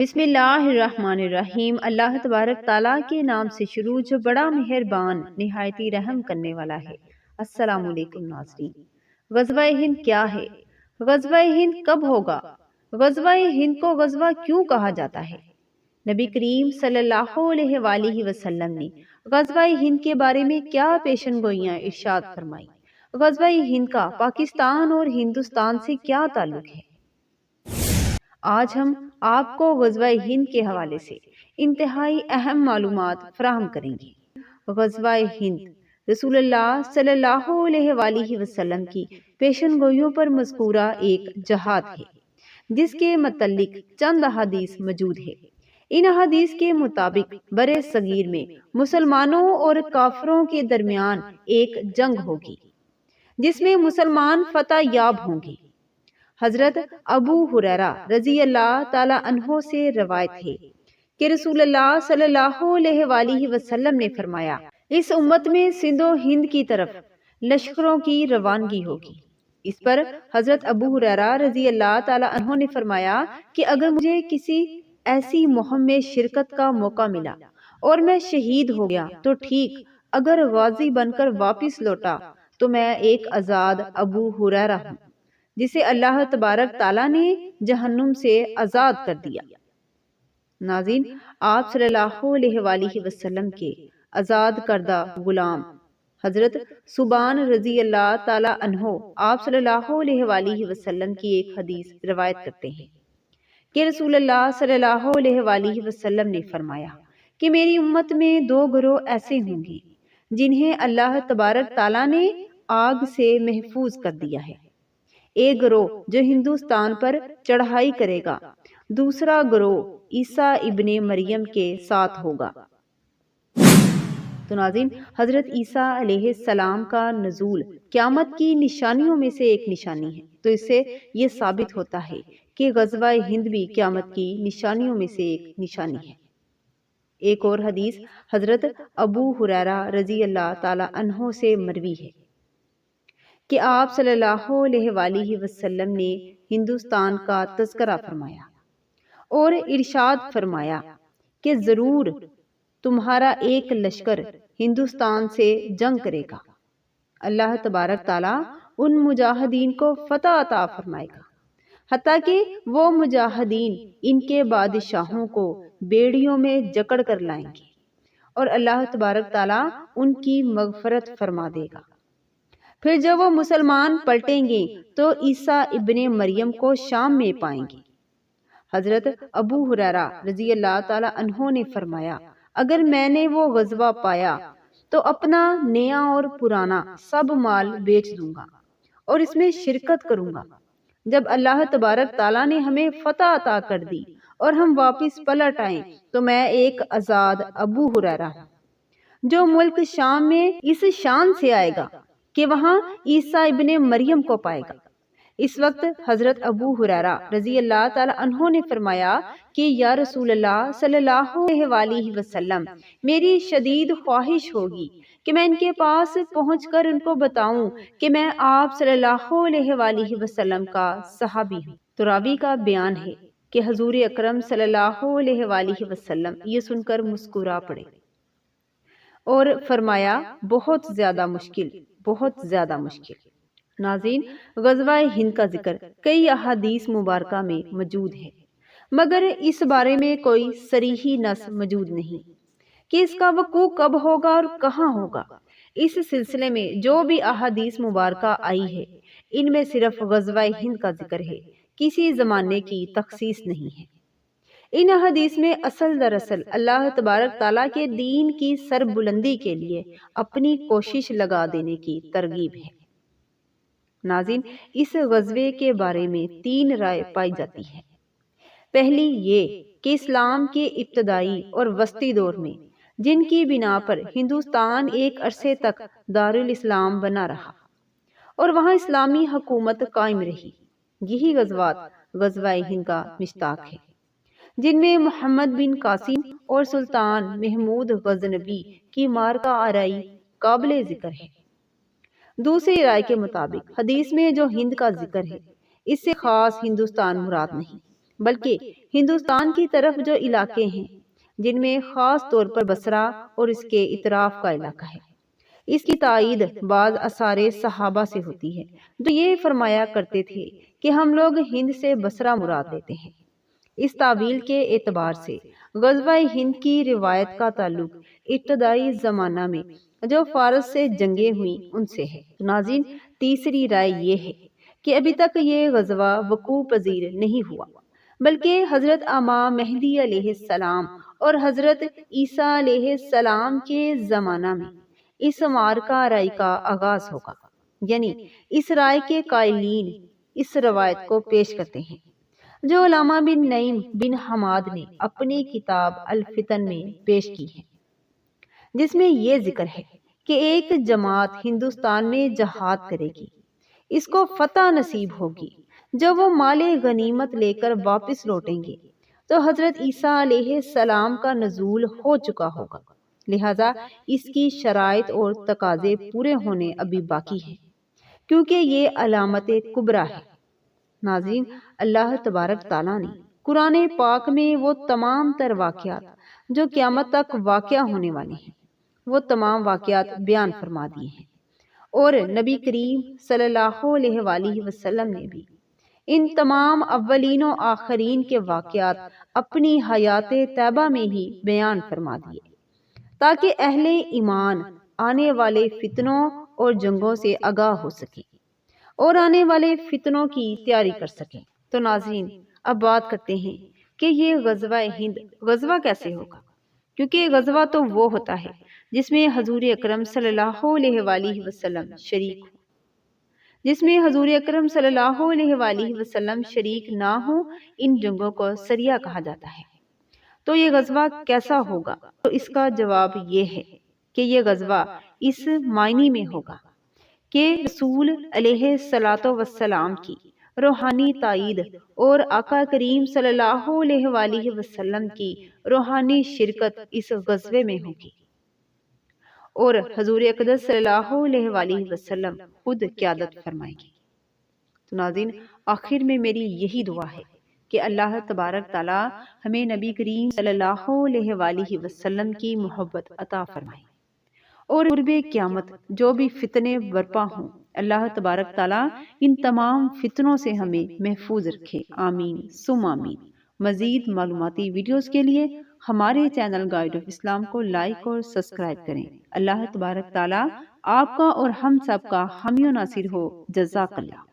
بسم اللہ الرحمن الرحیم۔ اللہ تبارک تعالیٰ کے نام سے شروع جو بڑا مہربان نہایتی رحم کرنے والا ہے۔ السلام علیکم ناظرین۔ غزوہ ہند کیا ہے؟ غزوہ ہند کب ہوگا؟ غزوہ ہند کو غزوہ کیوں کہا جاتا ہے؟ نبی کریم صلی اللہ علیہ وآلہ وسلم نے غزوہ ہند کے بارے میں کیا پیشن گوئیاں ارشاد فرمائی؟ غزوہ ہند کا پاکستان اور ہندوستان سے کیا تعلق ہے؟ آج ہم آپ کو غزوہ ہند کے حوالے سے انتہائی اہم معلومات فراہم کریں گے۔ غزوہ ہند رسول اللہ صلی اللہ علیہ وآلہ وسلم کی پیشن گوئیوں پر مذکورہ ایک جہاد ہے جس کے متعلق چند احادیث موجود ہے۔ ان احادیث کے مطابق برِ صغیر میں مسلمانوں اور کافروں کے درمیان ایک جنگ ہوگی جس میں مسلمان فتح یاب ہوں گے۔ حضرت ابو ہریرہ رضی اللہ تعالی عنہ سے روایت ہے کہ رسول اللہ صلی اللہ علیہ وآلہ وسلم نے فرمایا، اس امت میں سندھ و ہند کی طرف لشکروں کی روانگی ہوگی۔ اس پر حضرت ابو ہریرہ رضی اللہ تعالی عنہ نے فرمایا کہ اگر مجھے کسی ایسی مہم میں شرکت کا موقع ملا اور میں شہید ہو گیا تو ٹھیک، اگر غازی بن کر واپس لوٹا تو میں ایک آزاد ابو ہریرہ ہوں جسے اللہ تبارک تعالیٰ نے جہنم سے آزاد کر دیا۔ ناظرین، آپ صلی اللہ علیہ وآلہ وسلم کے آزاد کردہ غلام حضرت ثوبان رضی اللہ تعالیٰ عنہ آپ صلی اللہ علیہ وآلہ وسلم کی ایک حدیث روایت کرتے ہیں کہ رسول اللہ صلی اللہ علیہ وآلہ وسلم نے فرمایا کہ میری امت میں دو گروہ ایسے ہوں گے جنہیں اللہ تبارک تعالیٰ نے آگ سے محفوظ کر دیا ہے۔ ایک گروہ جو ہندوستان پر چڑھائی کرے گا، دوسرا گروہ عیسیٰ ابن مریم کے ساتھ ہوگا۔ تو ناظرین، حضرت عیسیٰ علیہ السلام کا نزول قیامت کی نشانیوں میں سے ایک نشانی ہے، تو اس سے یہ ثابت ہوتا ہے کہ غزوہ ہند بھی قیامت کی نشانیوں میں سے ایک نشانی ہے۔ ایک اور حدیث حضرت ابو ہریرہ رضی اللہ تعالی عنہ سے مروی ہے کہ آپ صلی اللہ علیہ وآلہ وسلم نے ہندوستان کا تذکرہ فرمایا اور ارشاد فرمایا کہ ضرور تمہارا ایک لشکر ہندوستان سے جنگ کرے گا، اللہ تبارک تعالیٰ ان مجاہدین کو فتح عطا فرمائے گا، حتیٰ کہ وہ مجاہدین ان کے بادشاہوں کو بیڑیوں میں جکڑ کر لائیں گے اور اللہ تبارک تعالیٰ ان کی مغفرت فرما دے گا۔ پھر جب وہ مسلمان پلٹیں گے تو عیسیٰ ابن مریم کو شام میں پائیں گے۔ حضرت ابو ہریرہ رضی اللہ تعالی عنہ نے فرمایا، اگر میں نے وہ غزوہ پایا تو اپنا نیا اور پرانا سب مال بیچ دوں گا اور اس میں شرکت کروں گا۔ جب اللہ تبارک تعالیٰ نے ہمیں فتح عطا کر دی اور ہم واپس پلٹ آئیں تو میں ایک آزاد ابو ہریرہ ہوں جو ملک شام میں اس شان سے آئے گا کہ وہاں عیسیٰ ابن مریم کو پائے گا۔ اس وقت حضرت ابو ہریرہ رضی اللہ تعالی عنہ نے فرمایا کہ یا رسول اللہ صلی اللہ علیہ وآلہ وسلم، میری شدید خواہش ہوگی کہ میں ان کے پاس پہنچ کر ان کو بتاؤں کہ میں آپ صلی اللہ علیہ وآلہ وسلم کا صحابی ہوں۔ تو راوی کا بیان ہے کہ حضور اکرم صلی اللہ علیہ وآلہ وسلم یہ سن کر مسکرا پڑے اور فرمایا، بہت زیادہ مشکل، بہت زیادہ مشکل۔ ناظرین، غزوہ ہند کا ذکر کئی احادیث مبارکہ میں موجود ہے، مگر اس بارے میں کوئی صریحی نص موجود نہیں کہ اس کا وقوع کب ہوگا اور کہاں ہوگا۔ اس سلسلے میں جو بھی احادیث مبارکہ آئی ہے ان میں صرف غزوہ ہند کا ذکر ہے، کسی زمانے کی تخصیص نہیں ہے۔ ان حدیث میں دراصل اللہ تبارک تعالیٰ کے دین کی سربلندی کے لیے اپنی کوشش لگا دینے کی ترغیب ہے۔ ناظرین، اس غزوے کے بارے میں 3 رائے پائی جاتی ہے۔ پہلی یہ کہ اسلام کے ابتدائی اور وسطی دور میں جن کی بنا پر ہندوستان ایک عرصے تک دارالاسلام بنا رہا اور وہاں اسلامی حکومت قائم رہی، یہی غزوات غزوہ ہند کا مشتاق ہے، جن میں محمد بن قاسم اور سلطان محمود غزنوی کی معرکہ آرائی قابل ذکر ہے۔ دوسری رائے کے مطابق حدیث میں جو ہند کا ذکر ہے اس سے خاص ہندوستان مراد نہیں، بلکہ ہندوستان کی طرف جو علاقے ہیں جن میں خاص طور پر بصرہ اور اس کے اطراف کا علاقہ ہے، اس کی تائید بعض آثار صحابہ سے ہوتی ہے جو یہ فرمایا کرتے تھے کہ ہم لوگ ہند سے بصرہ مراد لیتے ہیں۔ اس تعویل کے اعتبار سے غزوہ ہند کی روایت کا تعلق ابتدائی زمانہ میں جو فارس سے جنگیں ہوئیں ان سے ہے۔ ناظرین، تیسری رائے یہ ہے کہ ابھی تک یہ غزوہ وقوع پذیر نہیں ہوا، بلکہ حضرت امام مہدی علیہ السلام اور حضرت عیسیٰ علیہ السلام کے زمانہ میں اس معرکہ رائی کا آغاز ہوگا۔ یعنی اس رائے کے قائلین اس روایت کو پیش کرتے ہیں جو علامہ بن نعیم بن حماد نے اپنی کتاب الفتن میں پیش کی ہے، جس میں یہ ذکر ہے کہ ایک جماعت ہندوستان میں جہاد کرے گی، اس کو فتح نصیب ہوگی، جو وہ مال غنیمت لے کر واپس لوٹیں گے تو حضرت عیسیٰ علیہ السلام کا نزول ہو چکا ہوگا، لہذا اس کی شرائط اور تقاضے پورے ہونے ابھی باقی ہیں، کیونکہ یہ علامت کبریٰ ہے۔ ناظرین، اللہ تبارک تعالیٰ نے قرآن پاک میں وہ تمام تر واقعات جو قیامت تک واقع ہونے والے ہیں، وہ تمام واقعات بیان فرما دیے ہیں، اور نبی کریم صلی اللہ علیہ وآلہ وسلم نے بھی ان تمام اولین و آخرین کے واقعات اپنی حیات طیبہ میں ہی بیان فرما دیے، تاکہ اہل ایمان آنے والے فتنوں اور جنگوں سے آگاہ ہو سکیں اور آنے والے فتنوں کی تیاری کر سکیں۔ تو ناظرین، اب بات کرتے ہیں کہ یہ غزوہ ہند غزوہ کیسے ہوگا، کیونکہ غزوہ تو وہ ہوتا ہے جس میں حضور اکرم صلی اللہ علیہ وآلہ وسلم شریک ہو، جس میں حضور اکرم صلی اللہ علیہ وآلہ وسلم شریک نہ ہو، ان جنگوں کو سریہ کہا جاتا ہے۔ تو یہ غزوہ کیسا ہوگا؟ تو اس کا جواب یہ ہے کہ یہ غزوہ اس معنی میں ہوگا کہ رسول علیہ الصلوۃ والسلام کی روحانی تائید اور آقا کریم صلی اللہ علیہ وآلہ وسلم کی روحانی شرکت اس غزوے میں ہوگی، اور حضور اقدس صلی اللہ علیہ وآلہ وسلم خود قیادت فرمائیں گے۔ تو ناظرین، آخر میں میری یہی دعا ہے کہ اللہ تبارک تعالی ہمیں نبی کریم صلی اللہ علیہ وآلہ وسلم کی محبت عطا فرمائے، اور قرب قیامت جو بھی فتنے برپا ہوں، اللہ تبارک تعالی ان تمام فتنوں سے ہمیں محفوظ رکھے، آمین ثم آمین۔ مزید معلوماتی ویڈیوز کے لیے ہمارے چینل گائیڈ آف اسلام کو لائک اور سبسکرائب کریں۔ اللہ تبارک تعالی آپ کا اور ہم سب کا حامی و ناصر ہو۔ جزاک اللہ۔